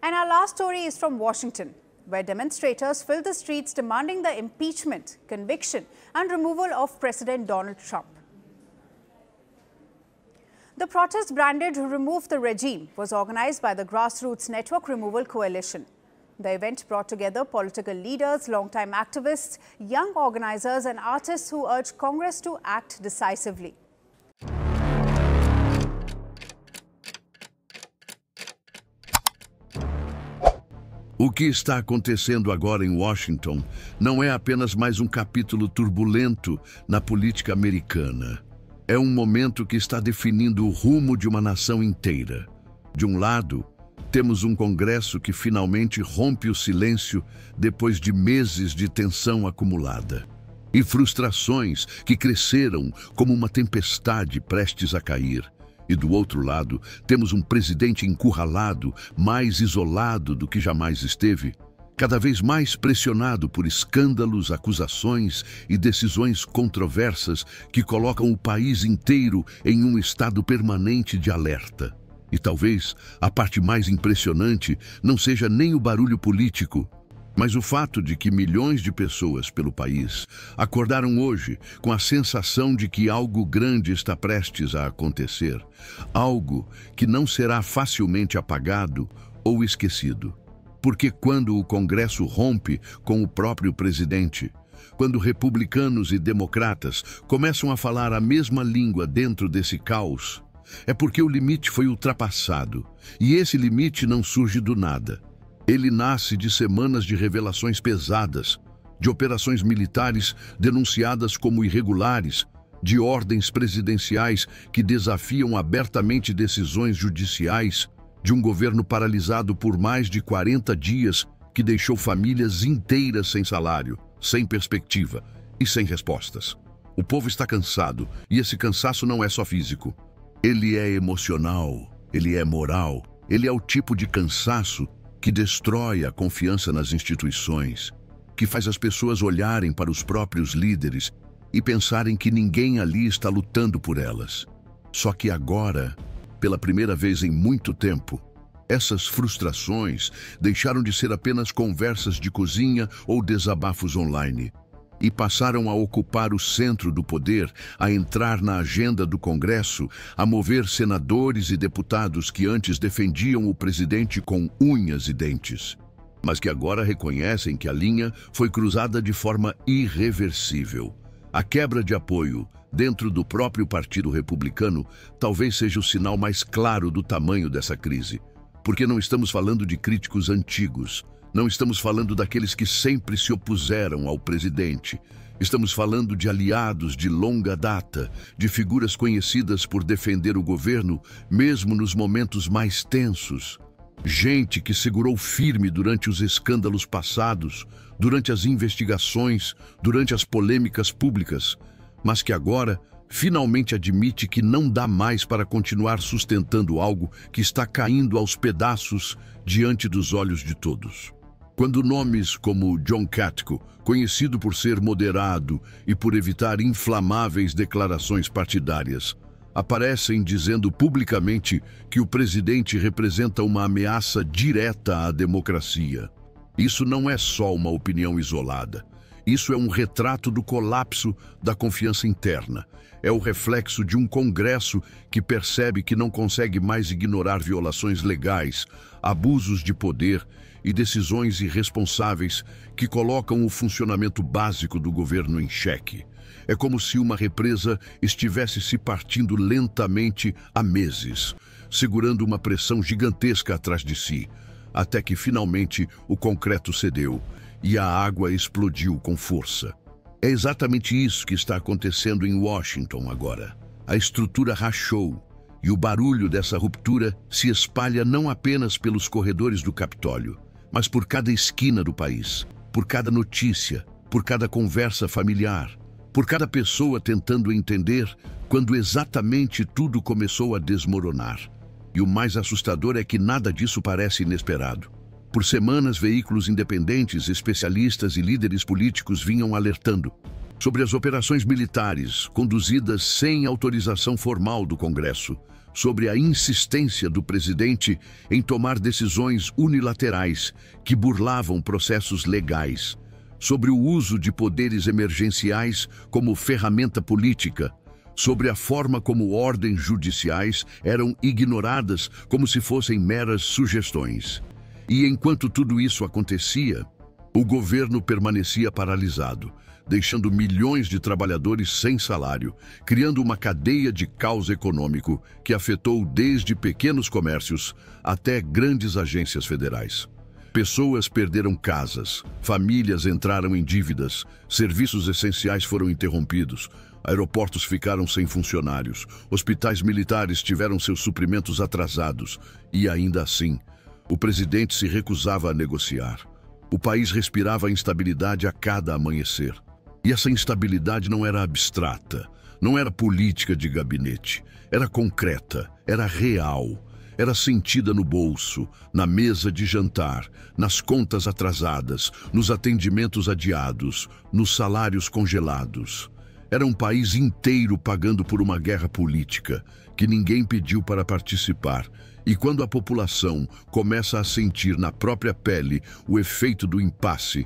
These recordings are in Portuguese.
And our last story is from Washington, where demonstrators filled the streets demanding the impeachment, conviction, and removal of President Donald Trump. The protest branded "Remove the Regime" was organized by the Grassroots Network Removal Coalition. The event brought together political leaders, longtime activists, young organizers, and artists who urged Congress to act decisively. O que está acontecendo agora em Washington não é apenas mais um capítulo turbulento na política americana. É um momento que está definindo o rumo de uma nação inteira. De um lado, temos um Congresso que finalmente rompe o silêncio depois de meses de tensão acumulada. E frustrações que cresceram como uma tempestade prestes a cair. E do outro lado, temos um presidente encurralado, mais isolado do que jamais esteve, cada vez mais pressionado por escândalos, acusações e decisões controversas que colocam o país inteiro em um estado permanente de alerta. E talvez a parte mais impressionante não seja nem o barulho político, mas o fato de que milhões de pessoas pelo país acordaram hoje com a sensação de que algo grande está prestes a acontecer, algo que não será facilmente apagado ou esquecido. Porque quando o Congresso rompe com o próprio presidente, quando republicanos e democratas começam a falar a mesma língua dentro desse caos, é porque o limite foi ultrapassado, e esse limite não surge do nada. Ele nasce de semanas de revelações pesadas, de operações militares denunciadas como irregulares, de ordens presidenciais que desafiam abertamente decisões judiciais, de um governo paralisado por mais de 40 dias que deixou famílias inteiras sem salário, sem perspectiva e sem respostas. O povo está cansado, e esse cansaço não é só físico. Ele é emocional, ele é moral, ele é o tipo de cansaço que destrói a confiança nas instituições, que faz as pessoas olharem para os próprios líderes e pensarem que ninguém ali está lutando por elas. Só que agora, pela primeira vez em muito tempo, essas frustrações deixaram de ser apenas conversas de cozinha ou desabafos online e passaram a ocupar o centro do poder, a entrar na agenda do Congresso, a mover senadores e deputados que antes defendiam o presidente com unhas e dentes, mas que agora reconhecem que a linha foi cruzada de forma irreversível. A quebra de apoio dentro do próprio Partido Republicano talvez seja o sinal mais claro do tamanho dessa crise, porque não estamos falando de críticos antigos. Não estamos falando daqueles que sempre se opuseram ao presidente. Estamos falando de aliados de longa data, de figuras conhecidas por defender o governo, mesmo nos momentos mais tensos. Gente que segurou firme durante os escândalos passados, durante as investigações, durante as polêmicas públicas, mas que agora finalmente admite que não dá mais para continuar sustentando algo que está caindo aos pedaços diante dos olhos de todos. Quando nomes como John Katko, conhecido por ser moderado e por evitar inflamáveis declarações partidárias, aparecem dizendo publicamente que o presidente representa uma ameaça direta à democracia. Isso não é só uma opinião isolada. Isso é um retrato do colapso da confiança interna. É o reflexo de um Congresso que percebe que não consegue mais ignorar violações legais, abusos de poder e decisões irresponsáveis que colocam o funcionamento básico do governo em xeque. É como se uma represa estivesse se partindo lentamente há meses, segurando uma pressão gigantesca atrás de si, até que finalmente o concreto cedeu e a água explodiu com força. É exatamente isso que está acontecendo em Washington agora. A estrutura rachou e o barulho dessa ruptura se espalha não apenas pelos corredores do Capitólio, mas por cada esquina do país, por cada notícia, por cada conversa familiar, por cada pessoa tentando entender quando exatamente tudo começou a desmoronar. E o mais assustador é que nada disso parece inesperado. Por semanas, veículos independentes, especialistas e líderes políticos vinham alertando sobre as operações militares conduzidas sem autorização formal do Congresso, sobre a insistência do presidente em tomar decisões unilaterais que burlavam processos legais, sobre o uso de poderes emergenciais como ferramenta política, sobre a forma como ordens judiciais eram ignoradas como se fossem meras sugestões. E enquanto tudo isso acontecia, o governo permanecia paralisado, deixando milhões de trabalhadores sem salário, criando uma cadeia de caos econômico que afetou desde pequenos comércios até grandes agências federais. Pessoas perderam casas, famílias entraram em dívidas, serviços essenciais foram interrompidos, aeroportos ficaram sem funcionários, hospitais militares tiveram seus suprimentos atrasados e, ainda assim, o presidente se recusava a negociar. O país respirava instabilidade a cada amanhecer. E essa instabilidade não era abstrata, não era política de gabinete, era concreta, era real, era sentida no bolso, na mesa de jantar, nas contas atrasadas, nos atendimentos adiados, nos salários congelados. Era um país inteiro pagando por uma guerra política que ninguém pediu para participar. E quando a população começa a sentir na própria pele o efeito do impasse,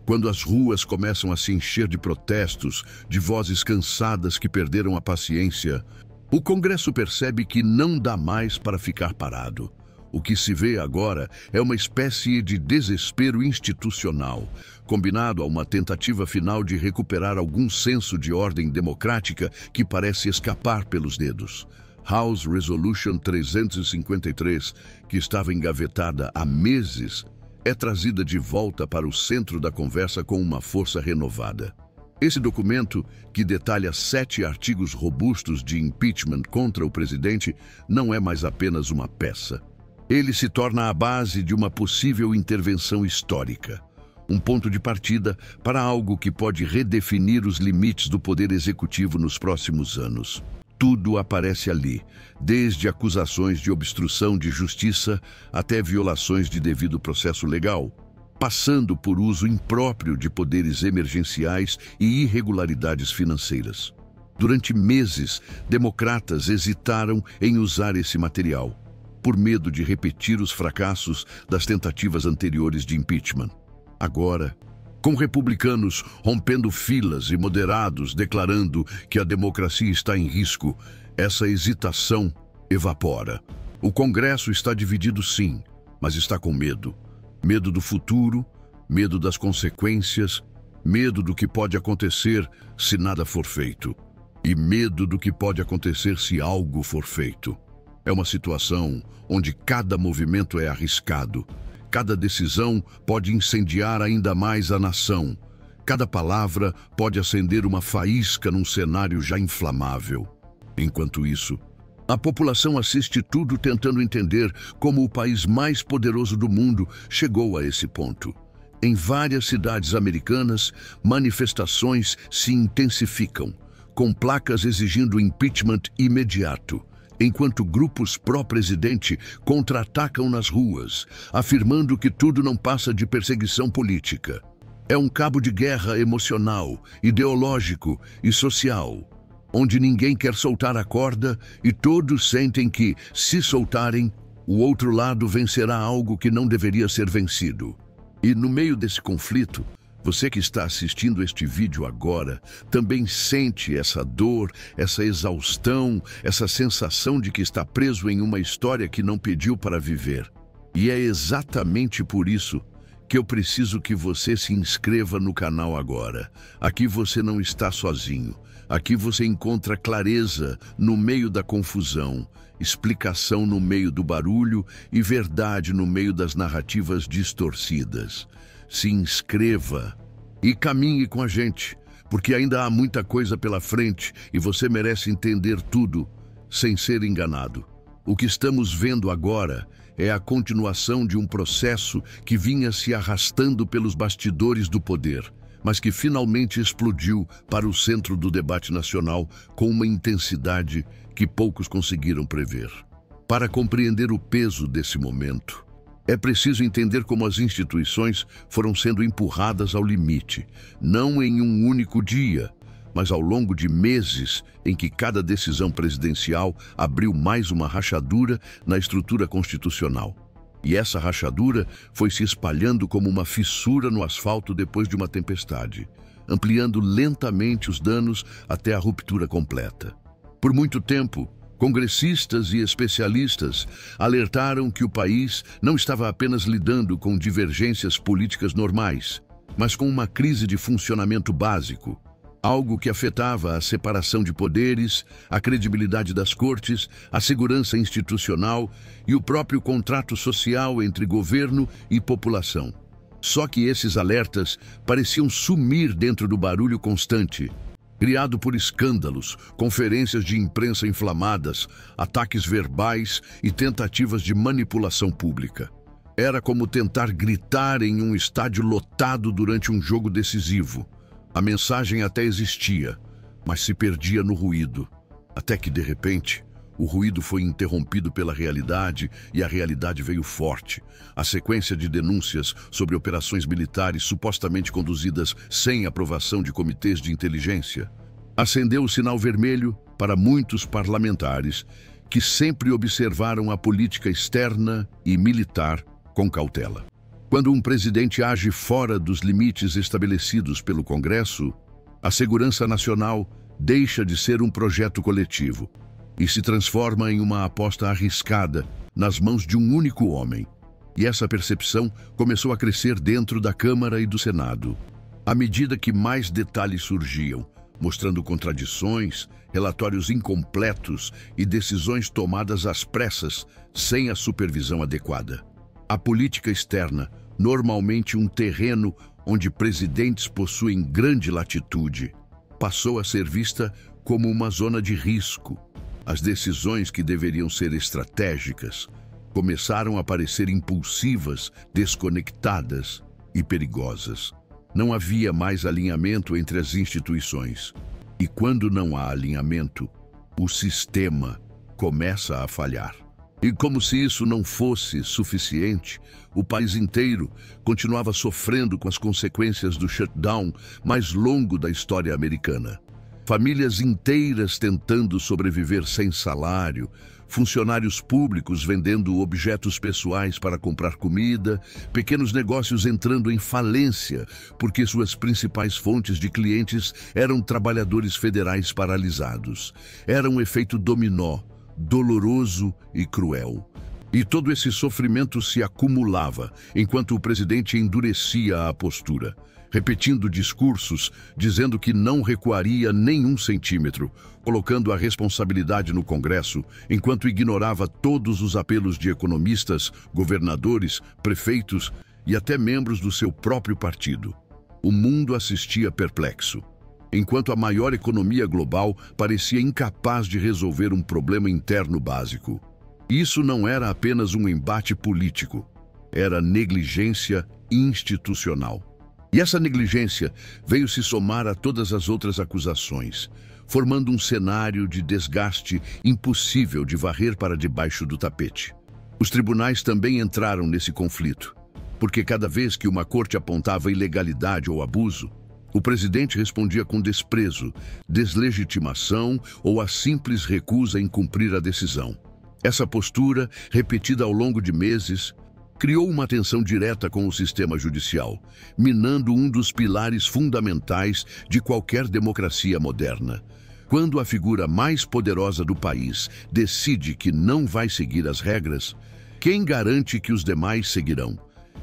quando as ruas começam a se encher de protestos, de vozes cansadas que perderam a paciência, o Congresso percebe que não dá mais para ficar parado. O que se vê agora é uma espécie de desespero institucional, combinado a uma tentativa final de recuperar algum senso de ordem democrática que parece escapar pelos dedos. House Resolution 353, que estava engavetada há meses, é trazida de volta para o centro da conversa com uma força renovada. Esse documento, que detalha 7 artigos robustos de impeachment contra o presidente, não é mais apenas uma peça. Ele se torna a base de uma possível intervenção histórica, um ponto de partida para algo que pode redefinir os limites do poder executivo nos próximos anos. Tudo aparece ali, desde acusações de obstrução de justiça até violações de devido processo legal, passando por uso impróprio de poderes emergenciais e irregularidades financeiras. Durante meses, democratas hesitaram em usar esse material, por medo de repetir os fracassos das tentativas anteriores de impeachment. Agora, com republicanos rompendo filas e moderados declarando que a democracia está em risco, essa hesitação evapora. O Congresso está dividido sim, mas está com medo. Medo do futuro, medo das consequências, medo do que pode acontecer se nada for feito. E medo do que pode acontecer se algo for feito. É uma situação onde cada movimento é arriscado. Cada decisão pode incendiar ainda mais a nação. Cada palavra pode acender uma faísca num cenário já inflamável. Enquanto isso, a população assiste tudo tentando entender como o país mais poderoso do mundo chegou a esse ponto. Em várias cidades americanas, manifestações se intensificam, com placas exigindo impeachment imediato, enquanto grupos pró-presidente contra-atacam nas ruas, afirmando que tudo não passa de perseguição política. É um cabo de guerra emocional, ideológico e social, onde ninguém quer soltar a corda e todos sentem que, se soltarem, o outro lado vencerá algo que não deveria ser vencido. E no meio desse conflito, você que está assistindo este vídeo agora também sente essa dor, essa exaustão, essa sensação de que está preso em uma história que não pediu para viver. E é exatamente por isso que eu preciso que você se inscreva no canal agora. Aqui você não está sozinho. Aqui você encontra clareza no meio da confusão, explicação no meio do barulho e verdade no meio das narrativas distorcidas. Se inscreva e caminhe com a gente, porque ainda há muita coisa pela frente e você merece entender tudo sem ser enganado. O que estamos vendo agora é a continuação de um processo que vinha se arrastando pelos bastidores do poder, mas que finalmente explodiu para o centro do debate nacional com uma intensidade que poucos conseguiram prever. Para compreender o peso desse momento, é preciso entender como as instituições foram sendo empurradas ao limite, não em um único dia, mas ao longo de meses em que cada decisão presidencial abriu mais uma rachadura na estrutura constitucional. E essa rachadura foi se espalhando como uma fissura no asfalto depois de uma tempestade, ampliando lentamente os danos até a ruptura completa. Por muito tempo, congressistas e especialistas alertaram que o país não estava apenas lidando com divergências políticas normais, mas com uma crise de funcionamento básico, algo que afetava a separação de poderes, a credibilidade das cortes, a segurança institucional e o próprio contrato social entre governo e população. Só que esses alertas pareciam sumir dentro do barulho constante, criado por escândalos, conferências de imprensa inflamadas, ataques verbais e tentativas de manipulação pública. Era como tentar gritar em um estádio lotado durante um jogo decisivo. A mensagem até existia, mas se perdia no ruído, até que, de repente, o ruído foi interrompido pela realidade e a realidade veio forte. A sequência de denúncias sobre operações militares supostamente conduzidas sem aprovação de comitês de inteligência acendeu o sinal vermelho para muitos parlamentares que sempre observaram a política externa e militar com cautela. Quando um presidente age fora dos limites estabelecidos pelo Congresso, a segurança nacional deixa de ser um projeto coletivo e se transforma em uma aposta arriscada nas mãos de um único homem. E essa percepção começou a crescer dentro da Câmara e do Senado, à medida que mais detalhes surgiam, mostrando contradições, relatórios incompletos e decisões tomadas às pressas, sem a supervisão adequada. A política externa, normalmente um terreno onde presidentes possuem grande latitude, passou a ser vista como uma zona de risco. As decisões que deveriam ser estratégicas começaram a parecer impulsivas, desconectadas e perigosas. Não havia mais alinhamento entre as instituições. E quando não há alinhamento, o sistema começa a falhar. E como se isso não fosse suficiente, o país inteiro continuava sofrendo com as consequências do shutdown mais longo da história americana. Famílias inteiras tentando sobreviver sem salário, funcionários públicos vendendo objetos pessoais para comprar comida, pequenos negócios entrando em falência porque suas principais fontes de clientes eram trabalhadores federais paralisados. Era um efeito dominó, doloroso e cruel. E todo esse sofrimento se acumulava enquanto o presidente endurecia a postura, repetindo discursos, dizendo que não recuaria nem um centímetro, colocando a responsabilidade no Congresso, enquanto ignorava todos os apelos de economistas, governadores, prefeitos e até membros do seu próprio partido. O mundo assistia perplexo, enquanto a maior economia global parecia incapaz de resolver um problema interno básico. Isso não era apenas um embate político, era negligência institucional. E essa negligência veio se somar a todas as outras acusações, formando um cenário de desgaste impossível de varrer para debaixo do tapete. Os tribunais também entraram nesse conflito, porque cada vez que uma corte apontava ilegalidade ou abuso, o presidente respondia com desprezo, deslegitimação ou a simples recusa em cumprir a decisão. Essa postura, repetida ao longo de meses, criou uma tensão direta com o sistema judicial, minando um dos pilares fundamentais de qualquer democracia moderna. Quando a figura mais poderosa do país decide que não vai seguir as regras, quem garante que os demais seguirão?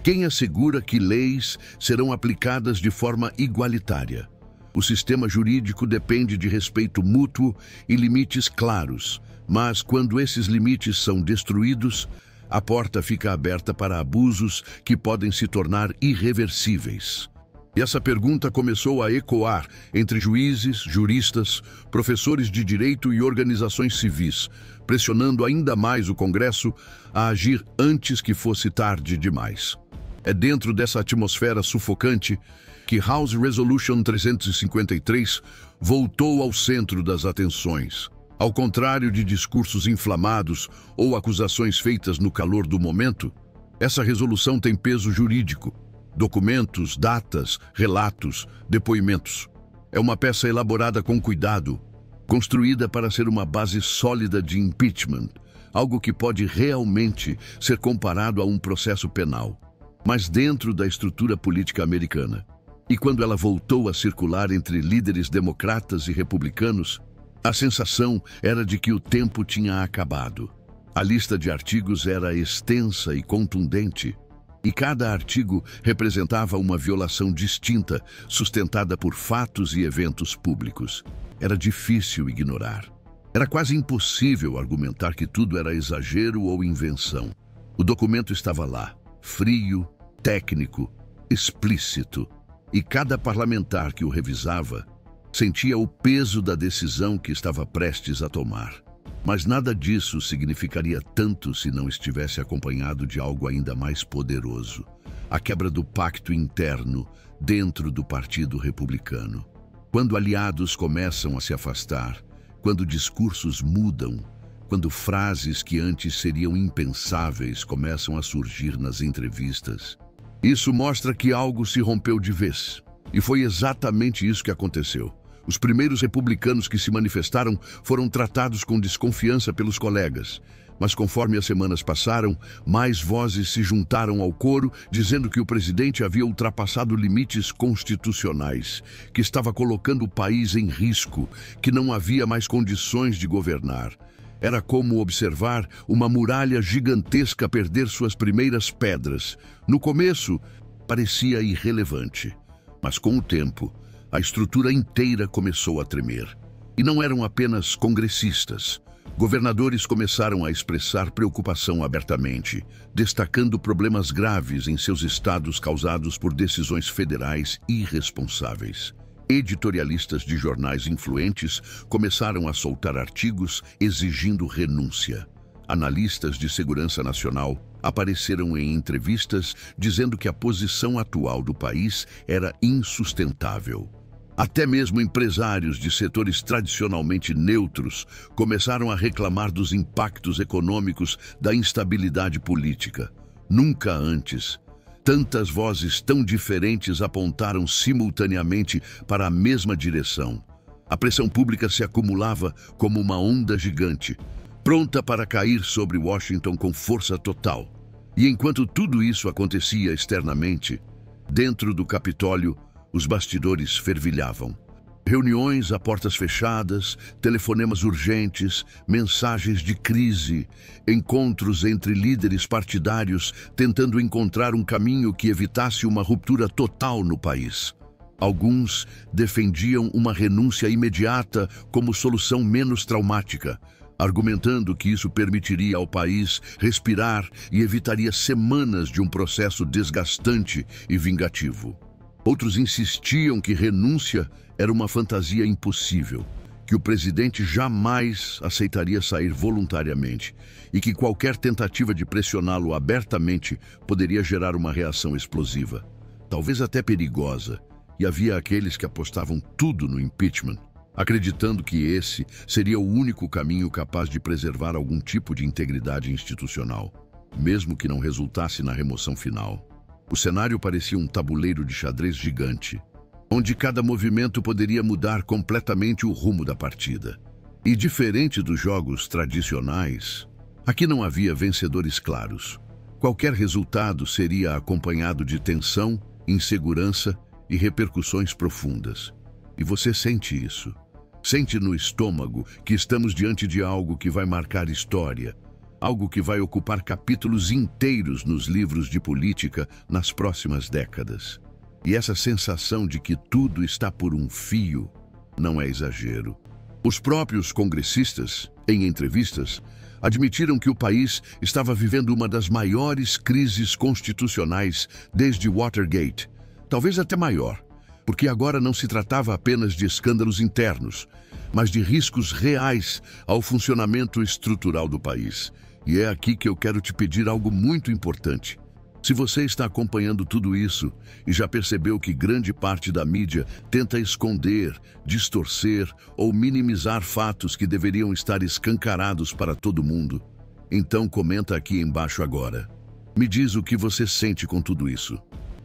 Quem assegura que leis serão aplicadas de forma igualitária? O sistema jurídico depende de respeito mútuo e limites claros, mas quando esses limites são destruídos, a porta fica aberta para abusos que podem se tornar irreversíveis. E essa pergunta começou a ecoar entre juízes, juristas, professores de direito e organizações civis, pressionando ainda mais o Congresso a agir antes que fosse tarde demais. É dentro dessa atmosfera sufocante que House Resolution 353 voltou ao centro das atenções. Ao contrário de discursos inflamados ou acusações feitas no calor do momento, essa resolução tem peso jurídico, documentos, datas, relatos, depoimentos. É uma peça elaborada com cuidado, construída para ser uma base sólida de impeachment, algo que pode realmente ser comparado a um processo penal, mas dentro da estrutura política americana. E quando ela voltou a circular entre líderes democratas e republicanos, a sensação era de que o tempo tinha acabado. A lista de artigos era extensa e contundente, e cada artigo representava uma violação distinta, sustentada por fatos e eventos públicos. Era difícil ignorar. Era quase impossível argumentar que tudo era exagero ou invenção. O documento estava lá, frio, técnico, explícito, e cada parlamentar que o revisava sentia o peso da decisão que estava prestes a tomar. Mas nada disso significaria tanto se não estivesse acompanhado de algo ainda mais poderoso: a quebra do pacto interno dentro do Partido Republicano. Quando aliados começam a se afastar, quando discursos mudam, quando frases que antes seriam impensáveis começam a surgir nas entrevistas, isso mostra que algo se rompeu de vez. E foi exatamente isso que aconteceu. Os primeiros republicanos que se manifestaram foram tratados com desconfiança pelos colegas. Mas conforme as semanas passaram, mais vozes se juntaram ao coro, dizendo que o presidente havia ultrapassado limites constitucionais, que estava colocando o país em risco, que não havia mais condições de governar. Era como observar uma muralha gigantesca perder suas primeiras pedras. No começo, parecia irrelevante, mas com o tempo, a estrutura inteira começou a tremer. E não eram apenas congressistas. Governadores começaram a expressar preocupação abertamente, destacando problemas graves em seus estados causados por decisões federais irresponsáveis. Editorialistas de jornais influentes começaram a soltar artigos exigindo renúncia. Analistas de segurança nacional apareceram em entrevistas dizendo que a posição atual do país era insustentável. Até mesmo empresários de setores tradicionalmente neutros começaram a reclamar dos impactos econômicos da instabilidade política. Nunca antes, tantas vozes tão diferentes apontaram simultaneamente para a mesma direção. A pressão pública se acumulava como uma onda gigante, pronta para cair sobre Washington com força total. E enquanto tudo isso acontecia externamente, dentro do Capitólio, os bastidores fervilhavam. Reuniões a portas fechadas, telefonemas urgentes, mensagens de crise, encontros entre líderes partidários tentando encontrar um caminho que evitasse uma ruptura total no país. Alguns defendiam uma renúncia imediata como solução menos traumática, argumentando que isso permitiria ao país respirar e evitaria semanas de um processo desgastante e vingativo. Outros insistiam que renúncia era uma fantasia impossível, que o presidente jamais aceitaria sair voluntariamente e que qualquer tentativa de pressioná-lo abertamente poderia gerar uma reação explosiva, talvez até perigosa, e havia aqueles que apostavam tudo no impeachment, acreditando que esse seria o único caminho capaz de preservar algum tipo de integridade institucional, mesmo que não resultasse na remoção final. O cenário parecia um tabuleiro de xadrez gigante, onde cada movimento poderia mudar completamente o rumo da partida. E diferente dos jogos tradicionais, aqui não havia vencedores claros. Qualquer resultado seria acompanhado de tensão, insegurança e repercussões profundas. E você sente isso. Sente no estômago que estamos diante de algo que vai marcar história, algo que vai ocupar capítulos inteiros nos livros de política nas próximas décadas. E essa sensação de que tudo está por um fio não é exagero. Os próprios congressistas, em entrevistas, admitiram que o país estava vivendo uma das maiores crises constitucionais desde Watergate, talvez até maior, porque agora não se tratava apenas de escândalos internos, mas de riscos reais ao funcionamento estrutural do país. E é aqui que eu quero te pedir algo muito importante. Se você está acompanhando tudo isso e já percebeu que grande parte da mídia tenta esconder, distorcer ou minimizar fatos que deveriam estar escancarados para todo mundo, então comenta aqui embaixo agora. Me diz o que você sente com tudo isso.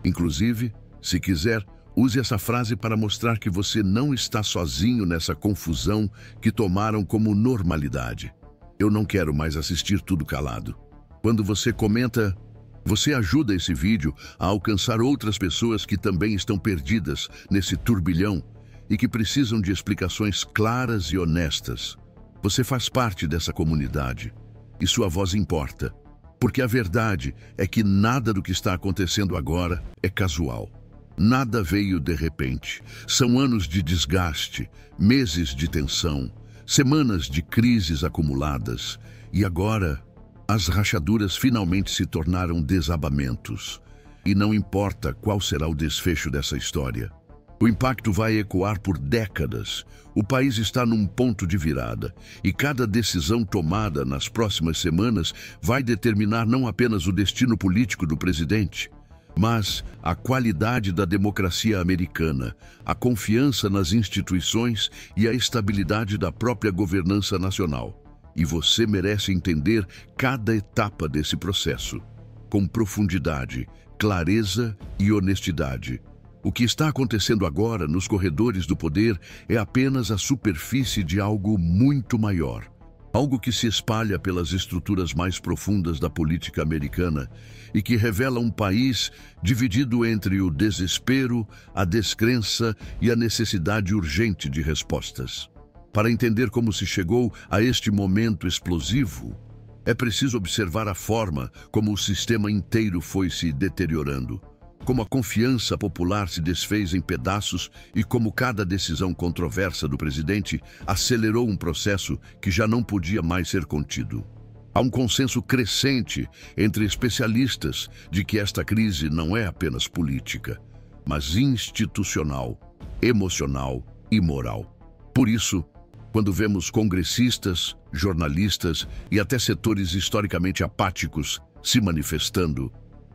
Inclusive, se quiser, Use essa frase para mostrar que você não está sozinho nessa confusão que tomaram como normalidade. Eu não quero mais assistir tudo calado. Quando você comenta, você ajuda esse vídeo a alcançar outras pessoas que também estão perdidas nesse turbilhão e que precisam de explicações claras e honestas. Você faz parte dessa comunidade e sua voz importa, porque a verdade é que nada do que está acontecendo agora é casual. Nada veio de repente. São anos de desgaste, meses de tensão, semanas de crises acumuladas e agora as rachaduras finalmente se tornaram desabamentos. E não importa qual será o desfecho dessa história. O impacto vai ecoar por décadas. O país está num ponto de virada e cada decisão tomada nas próximas semanas vai determinar não apenas o destino político do presidente, mas a qualidade da democracia americana, a confiança nas instituições e a estabilidade da própria governança nacional. E você merece entender cada etapa desse processo, com profundidade, clareza e honestidade. O que está acontecendo agora nos corredores do poder é apenas a superfície de algo muito maior. Algo que se espalha pelas estruturas mais profundas da política americana e que revela um país dividido entre o desespero, a descrença e a necessidade urgente de respostas. Para entender como se chegou a este momento explosivo, é preciso observar a forma como o sistema inteiro foi se deteriorando, como a confiança popular se desfez em pedaços e como cada decisão controversa do presidente acelerou um processo que já não podia mais ser contido. Há um consenso crescente entre especialistas de que esta crise não é apenas política, mas institucional, emocional e moral. Por isso, quando vemos congressistas, jornalistas e até setores historicamente apáticos se manifestando,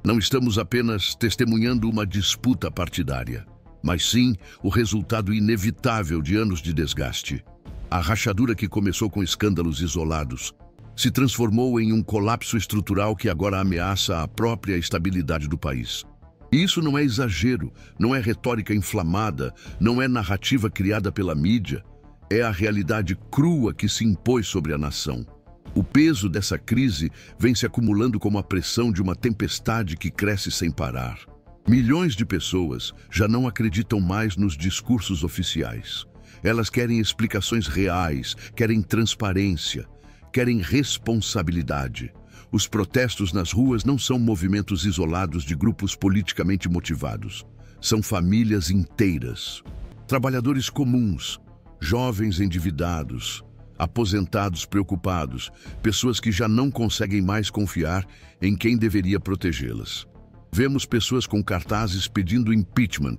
não estamos apenas testemunhando uma disputa partidária, mas sim o resultado inevitável de anos de desgaste. A rachadura que começou com escândalos isolados se transformou em um colapso estrutural que agora ameaça a própria estabilidade do país. E isso não é exagero, não é retórica inflamada, não é narrativa criada pela mídia, é a realidade crua que se impôs sobre a nação. O peso dessa crise vem se acumulando como a pressão de uma tempestade que cresce sem parar. Milhões de pessoas já não acreditam mais nos discursos oficiais. Elas querem explicações reais, querem transparência, querem responsabilidade. Os protestos nas ruas não são movimentos isolados de grupos politicamente motivados. São famílias inteiras, trabalhadores comuns, jovens endividados, aposentados preocupados, pessoas que já não conseguem mais confiar em quem deveria protegê-las. Vemos pessoas com cartazes pedindo impeachment,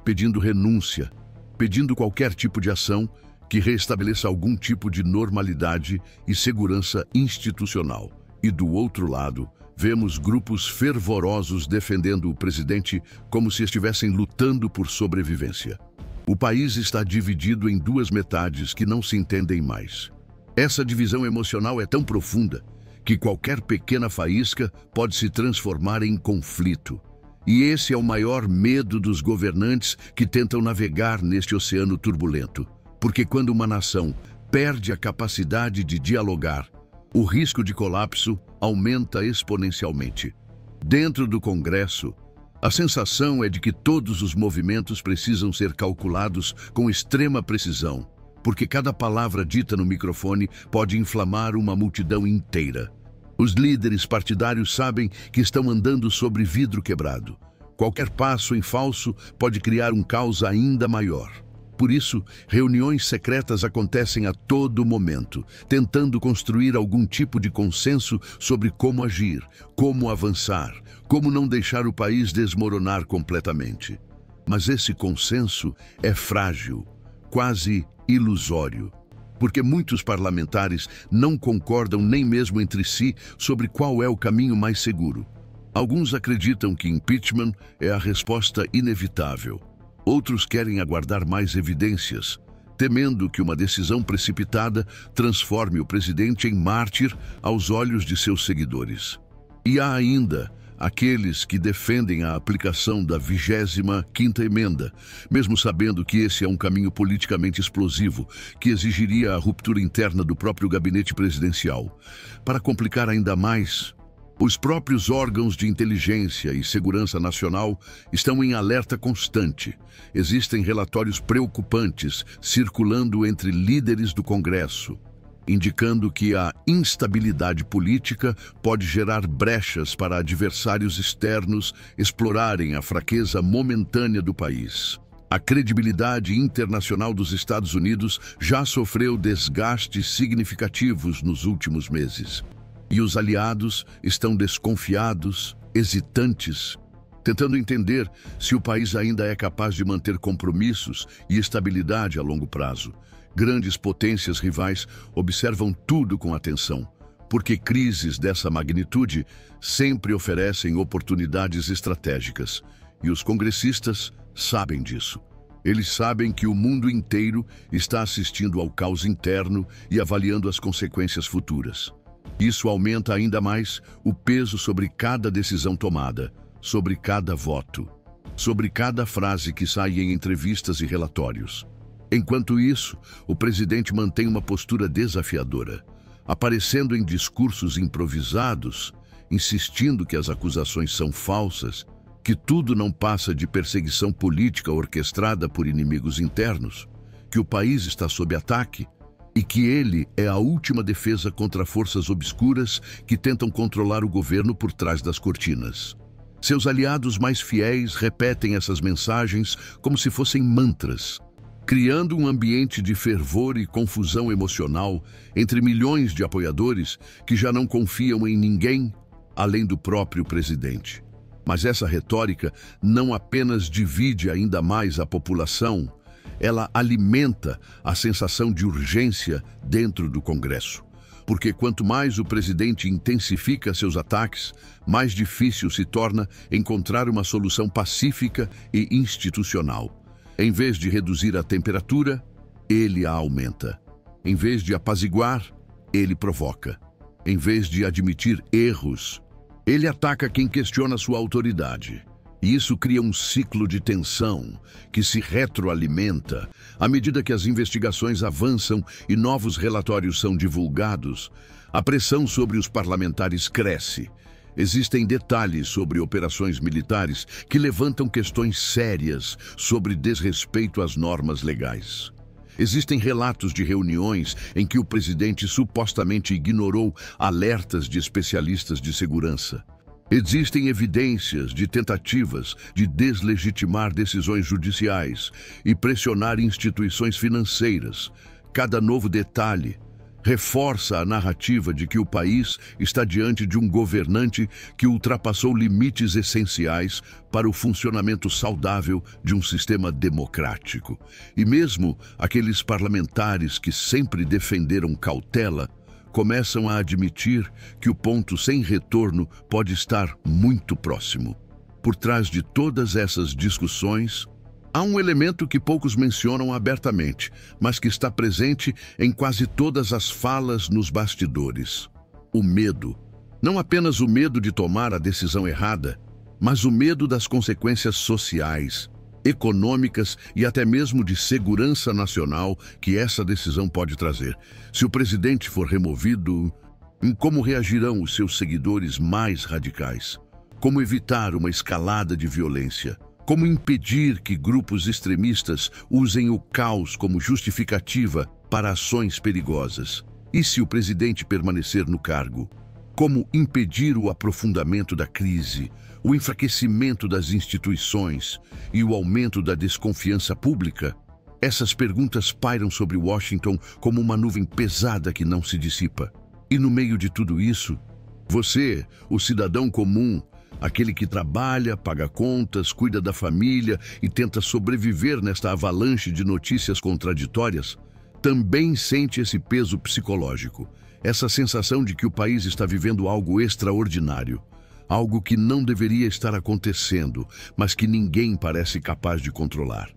pedindo renúncia, pedindo qualquer tipo de ação que restabeleça algum tipo de normalidade e segurança institucional. E do outro lado, vemos grupos fervorosos defendendo o presidente como se estivessem lutando por sobrevivência. O país está dividido em duas metades que não se entendem mais. Essa divisão emocional é tão profunda que qualquer pequena faísca pode se transformar em conflito. E esse é o maior medo dos governantes que tentam navegar neste oceano turbulento. Porque quando uma nação perde a capacidade de dialogar, o risco de colapso aumenta exponencialmente. Dentro do Congresso, a sensação é de que todos os movimentos precisam ser calculados com extrema precisão, porque cada palavra dita no microfone pode inflamar uma multidão inteira. Os líderes partidários sabem que estão andando sobre vidro quebrado. Qualquer passo em falso pode criar um caos ainda maior. Por isso, reuniões secretas acontecem a todo momento, tentando construir algum tipo de consenso sobre como agir, como avançar, como não deixar o país desmoronar completamente. Mas esse consenso é frágil, quase ilusório, porque muitos parlamentares não concordam nem mesmo entre si sobre qual é o caminho mais seguro. Alguns acreditam que impeachment é a resposta inevitável. Outros querem aguardar mais evidências, temendo que uma decisão precipitada transforme o presidente em mártir aos olhos de seus seguidores. E há ainda aqueles que defendem a aplicação da 25ª emenda, mesmo sabendo que esse é um caminho politicamente explosivo, que exigiria a ruptura interna do próprio gabinete presidencial. Para complicar ainda mais, os próprios órgãos de inteligência e segurança nacional estão em alerta constante. Existem relatórios preocupantes circulando entre líderes do Congresso, indicando que a instabilidade política pode gerar brechas para adversários externos explorarem a fraqueza momentânea do país. A credibilidade internacional dos Estados Unidos já sofreu desgastes significativos nos últimos meses. E os aliados estão desconfiados, hesitantes, tentando entender se o país ainda é capaz de manter compromissos e estabilidade a longo prazo. Grandes potências rivais observam tudo com atenção, porque crises dessa magnitude sempre oferecem oportunidades estratégicas. E os congressistas sabem disso. Eles sabem que o mundo inteiro está assistindo ao caos interno e avaliando as consequências futuras. Isso aumenta ainda mais o peso sobre cada decisão tomada, sobre cada voto, sobre cada frase que sai em entrevistas e relatórios. Enquanto isso, o presidente mantém uma postura desafiadora, aparecendo em discursos improvisados, insistindo que as acusações são falsas, que tudo não passa de perseguição política orquestrada por inimigos internos, que o país está sob ataque e que ele é a última defesa contra forças obscuras que tentam controlar o governo por trás das cortinas. Seus aliados mais fiéis repetem essas mensagens como se fossem mantras, criando um ambiente de fervor e confusão emocional entre milhões de apoiadores que já não confiam em ninguém além do próprio presidente. Mas essa retórica não apenas divide ainda mais a população, ela alimenta a sensação de urgência dentro do Congresso. Porque quanto mais o presidente intensifica seus ataques, mais difícil se torna encontrar uma solução pacífica e institucional. Em vez de reduzir a temperatura, ele a aumenta. Em vez de apaziguar, ele provoca. Em vez de admitir erros, ele ataca quem questiona sua autoridade. E isso cria um ciclo de tensão que se retroalimenta à medida que as investigações avançam e novos relatórios são divulgados. A pressão sobre os parlamentares cresce. Existem detalhes sobre operações militares que levantam questões sérias sobre desrespeito às normas legais. Existem relatos de reuniões em que o presidente supostamente ignorou alertas de especialistas de segurança. Existem evidências de tentativas de deslegitimar decisões judiciais e pressionar instituições financeiras. Cada novo detalhe reforça a narrativa de que o país está diante de um governante que ultrapassou limites essenciais para o funcionamento saudável de um sistema democrático. E mesmo aqueles parlamentares que sempre defenderam cautela começam a admitir que o ponto sem retorno pode estar muito próximo. Por trás de todas essas discussões, há um elemento que poucos mencionam abertamente, mas que está presente em quase todas as falas nos bastidores: o medo. Não apenas o medo de tomar a decisão errada, mas o medo das consequências sociais, econômicas e até mesmo de segurança nacional que essa decisão pode trazer. Se o presidente for removido, como reagirão os seus seguidores mais radicais? Como evitar uma escalada de violência? Como impedir que grupos extremistas usem o caos como justificativa para ações perigosas? E se o presidente permanecer no cargo? Como impedir o aprofundamento da crise, o enfraquecimento das instituições e o aumento da desconfiança pública? Essas perguntas pairam sobre Washington como uma nuvem pesada que não se dissipa. E no meio de tudo isso, você, o cidadão comum, aquele que trabalha, paga contas, cuida da família e tenta sobreviver nesta avalanche de notícias contraditórias, também sente esse peso psicológico, essa sensação de que o país está vivendo algo extraordinário, algo que não deveria estar acontecendo, mas que ninguém parece capaz de controlar.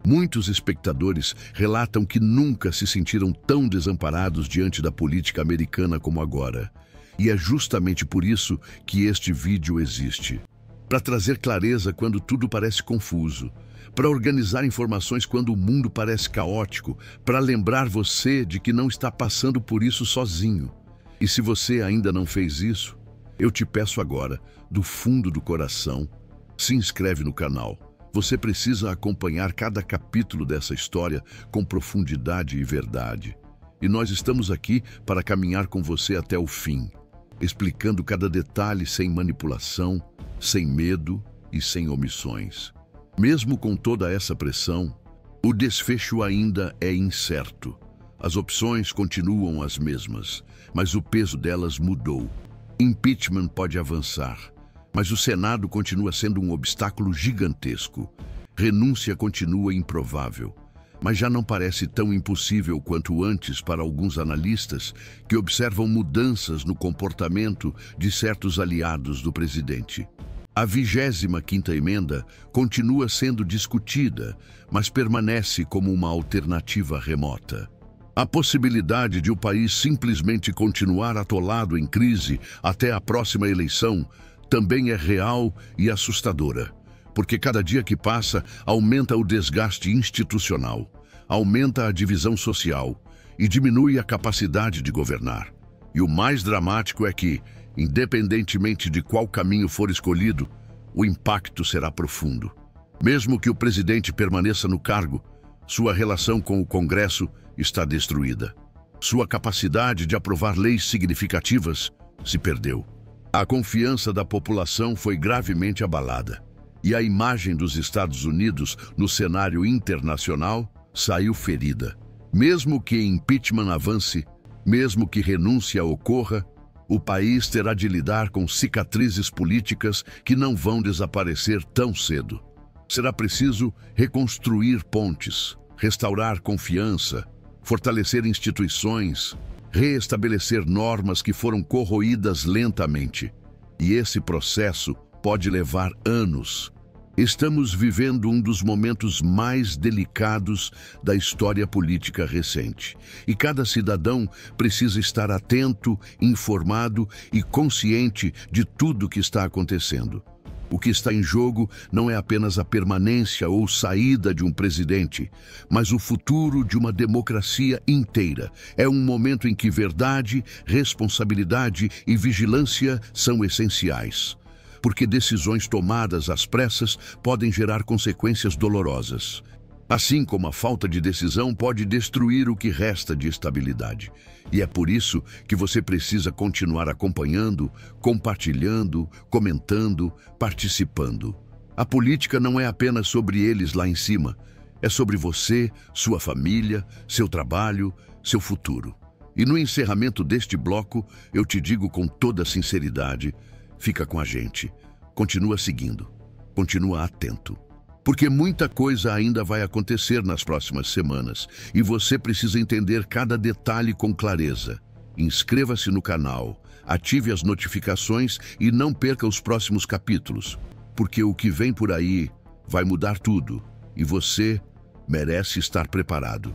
Muitos espectadores relatam que nunca se sentiram tão desamparados diante da política americana como agora. E é justamente por isso que este vídeo existe. Para trazer clareza quando tudo parece confuso, para organizar informações quando o mundo parece caótico, para lembrar você de que não está passando por isso sozinho. E se você ainda não fez isso, eu te peço agora, do fundo do coração, se inscreve no canal. Você precisa acompanhar cada capítulo dessa história com profundidade e verdade. E nós estamos aqui para caminhar com você até o fim, explicando cada detalhe sem manipulação, sem medo e sem omissões. Mesmo com toda essa pressão, o desfecho ainda é incerto. As opções continuam as mesmas, mas o peso delas mudou. Impeachment pode avançar, mas o Senado continua sendo um obstáculo gigantesco. Renúncia continua improvável, mas já não parece tão impossível quanto antes para alguns analistas que observam mudanças no comportamento de certos aliados do presidente. A 25ª emenda continua sendo discutida, mas permanece como uma alternativa remota. A possibilidade de o país simplesmente continuar atolado em crise até a próxima eleição também é real e assustadora, porque cada dia que passa aumenta o desgaste institucional, aumenta a divisão social e diminui a capacidade de governar. E o mais dramático é que, independentemente de qual caminho for escolhido, o impacto será profundo. Mesmo que o presidente permaneça no cargo, sua relação com o Congresso está destruída. Sua capacidade de aprovar leis significativas se perdeu. A confiança da população foi gravemente abalada. E a imagem dos Estados Unidos no cenário internacional saiu ferida. Mesmo que impeachment avance, mesmo que renúncia ocorra, o país terá de lidar com cicatrizes políticas que não vão desaparecer tão cedo. Será preciso reconstruir pontes, restaurar confiança, fortalecer instituições, reestabelecer normas que foram corroídas lentamente. E esse processo pode levar anos. Estamos vivendo um dos momentos mais delicados da história política recente. E cada cidadão precisa estar atento, informado e consciente de tudo o que está acontecendo. O que está em jogo não é apenas a permanência ou saída de um presidente, mas o futuro de uma democracia inteira. É um momento em que verdade, responsabilidade e vigilância são essenciais, porque decisões tomadas às pressas podem gerar consequências dolorosas. Assim como a falta de decisão pode destruir o que resta de estabilidade. E é por isso que você precisa continuar acompanhando, compartilhando, comentando, participando. A política não é apenas sobre eles lá em cima. É sobre você, sua família, seu trabalho, seu futuro. E no encerramento deste bloco, eu te digo com toda sinceridade, fica com a gente. Continua seguindo. Continua atento. Porque muita coisa ainda vai acontecer nas próximas semanas e você precisa entender cada detalhe com clareza. Inscreva-se no canal, ative as notificações e não perca os próximos capítulos, porque o que vem por aí vai mudar tudo e você merece estar preparado.